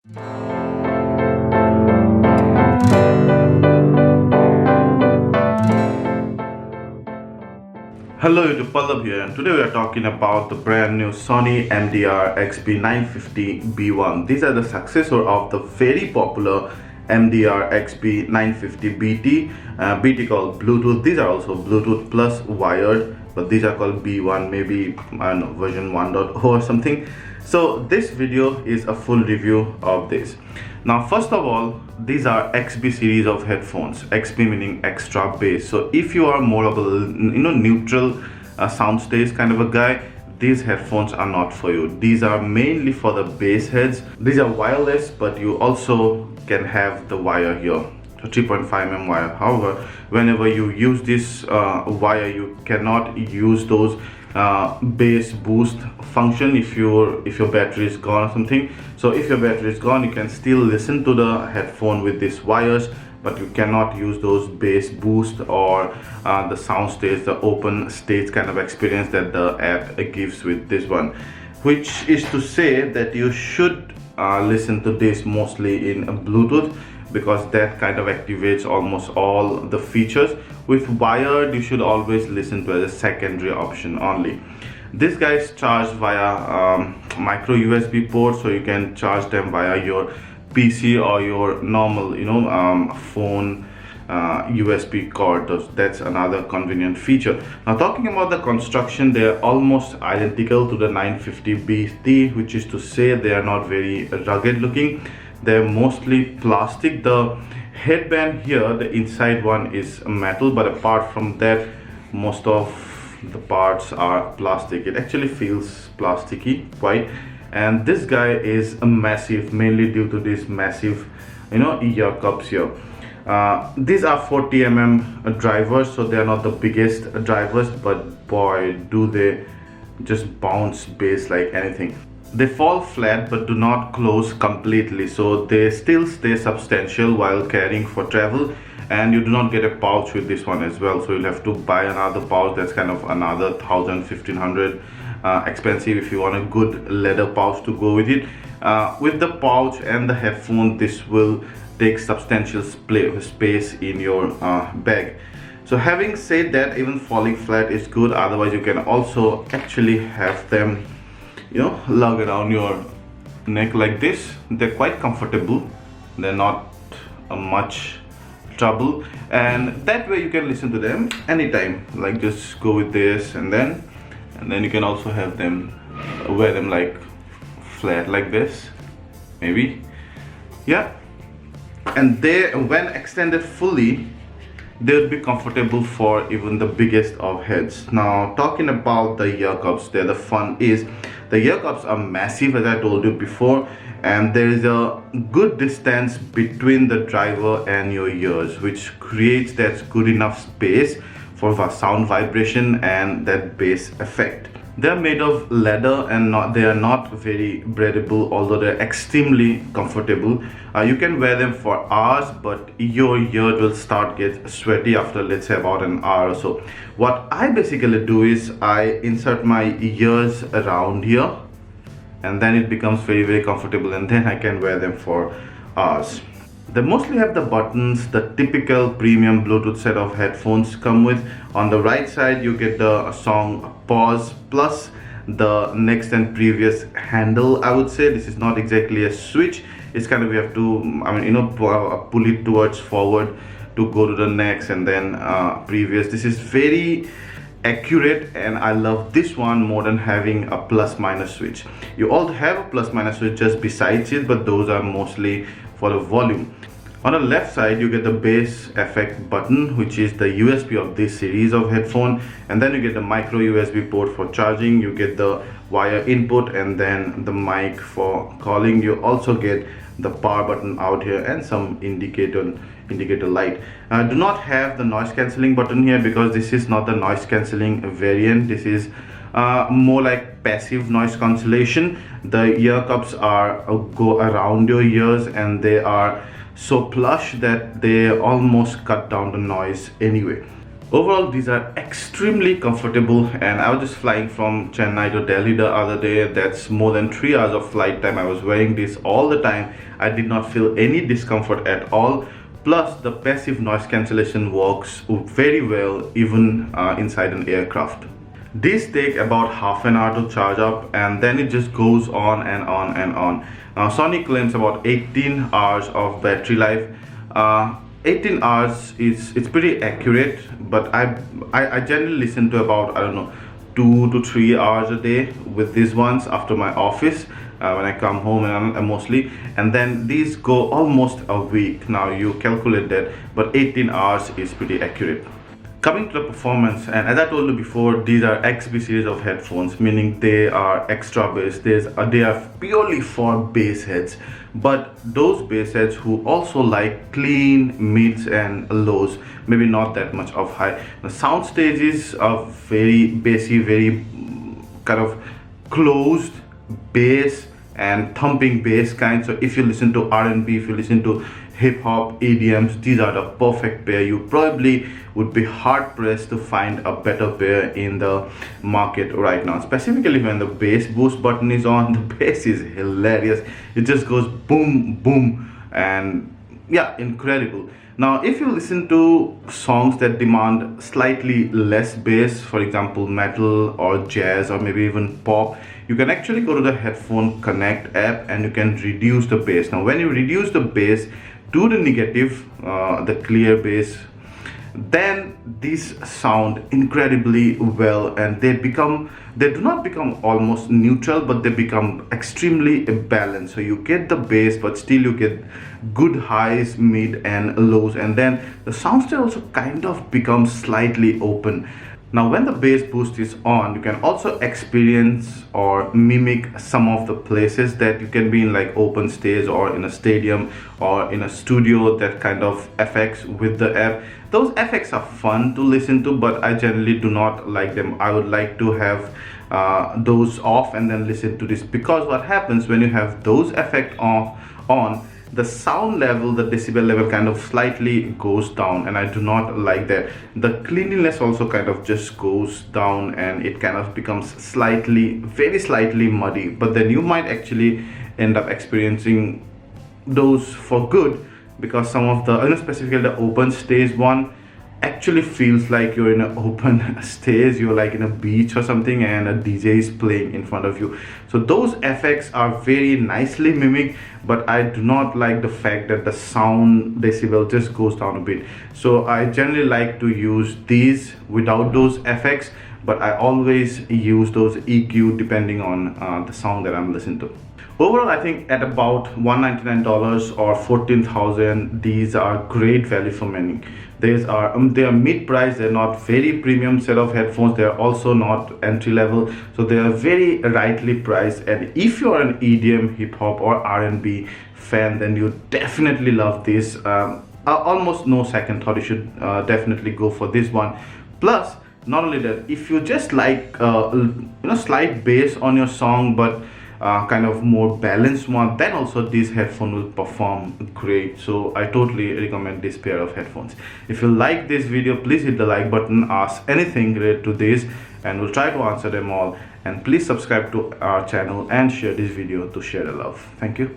Hello YouTube, Pallav here, and today we are talking about the brand new Sony MDR XB950B1. These are the successor of the very popular MDR XB950BT, BT called Bluetooth. These are also Bluetooth plus wired, but these are called B1, maybe I don't know, version 1.0 or something. So this video is a full review of this. Now first of all, these are XB series of headphones. XB meaning extra bass. So if you are more of a neutral sound stage kind of a guy, these headphones are not for you. These are mainly for the bass heads. These are wireless, but you also can have the wire here, so 3.5mm wire. However, whenever you use this wire, you cannot use those bass boost function if your battery is gone or something. So if your battery is gone, you can still listen to the headphone with these wires, but you cannot use those bass boost or the sound stage, the open stage kind of experience that the app gives with this one, which is to say that you should listen to this mostly in Bluetooth, because that kind of activates almost all the features. With wired, you should always listen to as a secondary option only. These guys charge via micro USB port, so you can charge them via your PC or your normal phone USB cord. That's another convenient feature. Now talking about the construction, they are almost identical to the 950BT, which is to say they are not very rugged looking. They're mostly plastic. The headband here, the inside one is metal, but apart from that, most of the parts are plastic. It actually feels plasticky quite. And this guy is massive, mainly due to this massive ear cups here. These are 40mm drivers, so they are not the biggest drivers, but boy, do they just bounce bass like anything. They fall flat but do not close completely, so they still stay substantial while carrying for travel. And you do not get a pouch with this one as well, so you'll have to buy another pouch. That's kind of another 1,000-1,500 expensive if you want a good leather pouch to go with it. With the pouch and the headphone, this will take substantial space in your bag. So having said that, even falling flat is good. Otherwise, you can also actually have them lug around your neck like this. They're quite comfortable. They're not much trouble, and that way you can listen to them anytime. Like just go with this, and then you can also have them wear them like flat like this, maybe. Yeah, and they, when extended fully, they would be comfortable for even the biggest of heads. Now talking about the ear cups, there the fun is the ear cups are massive, as I told you before, and there is a good distance between the driver and your ears, which creates that good enough space for sound vibration and that bass effect. They're made of leather, and they are not very breathable, although they're extremely comfortable. You can wear them for hours, but your ear will start get sweaty after, let's say, about an hour or so. What I basically do is I insert my ears around here, and then it becomes very comfortable, and then I can wear them for hours. They mostly have the buttons the typical premium Bluetooth set of headphones come with. On the right side, you get the song pause plus the next and previous handle. I would say this is not exactly a switch. It's kind of, you have to pull it towards forward to go to the next, and then previous. This is very accurate, and I love this one more than having a plus minus switch. You also have a plus minus switch just besides it, but those are mostly for the volume. On the left side, you get the bass effect button, which is the USB of this series of headphone, and then you get the micro USB port for charging. You get the wire input, and then the mic for calling. You also get the power button out here and some indicator light. Do not have the noise cancelling button here, because this is not the noise cancelling variant. This is more like passive noise cancellation. The ear cups are go around your ears, and they are so plush that they almost cut down the noise anyway. Overall, these are extremely comfortable, and I was just flying from Chennai to Delhi the other day. That's more than 3 hours of flight time. I was wearing this all the time. I did not feel any discomfort at all. Plus, the passive noise cancellation works very well even inside an aircraft. These take about half an hour to charge up, and then it just goes on and on and on. Sony claims about 18 hours of battery life. 18 hours is it's pretty accurate, but I generally listen to about, I don't know, 2 to 3 hours a day with these ones after my office, when I come home, and mostly, and then these go almost a week. Now you calculate that, but 18 hours is pretty accurate. Coming to the performance, and as I told you before, these are XB series of headphones, meaning they are extra bass. They are purely for bass heads, but those bass heads who also like clean mids and lows, maybe not that much of high. The sound stages are very bassy, very kind of closed bass and thumping bass kind. So if you listen to R&B, if you listen to hip hop, EDMs, these are the perfect pair. You probably would be hard pressed to find a better pair in the market right now, specifically when the bass boost button is on. The bass is hilarious. It just goes boom boom, and yeah, incredible. Now if you listen to songs that demand slightly less bass, for example metal or jazz or maybe even pop, you can actually go to the Headphone Connect app and you can reduce the bass. Now when you reduce the bass to the negative, the clear bass, then these sound incredibly well, and they do not become almost neutral, but they become extremely balanced. So you get the bass, but still you get good highs, mid and lows, and then the soundstack also kind of becomes slightly open. Now when the bass boost is on, you can also experience or mimic some of the places that you can be in, like open stage or in a stadium or in a studio, that kind of effects with the app. Those effects are fun to listen to, but I generally do not like them. I would like to have those off and then listen to this, because what happens when you have those effects on, the sound level, the decibel level kind of slightly goes down, and I do not like that. The cleanliness also kind of just goes down, and it kind of becomes very slightly muddy, but then you might actually end up experiencing those for good, because some of the, specifically the open stage one, actually feels like you're in an open stage, you're like in a beach or something, and a DJ is playing in front of you. So those effects are very nicely mimicked, but I do not like the fact that the sound decibel just goes down a bit. So I generally like to use these without those effects, but I always use those EQ depending on the song that I'm listening to. Overall, I think at about $199 or $14,000, these are great value for money. They are mid-price. They're not very premium set of headphones. They're also not entry level, so they are very rightly priced. And if you're an EDM, hip hop or R&B fan, then you definitely love this. Almost no second thought, you should definitely go for this one. Plus, not only that, if you just like slight bass on your song, but kind of more balanced one, then also this headphone will perform great. So I totally recommend this pair of headphones. If you like this video, please hit the like button, ask anything related to this, and we'll try to answer them all. And please subscribe to our channel and share this video to share the love. Thank you.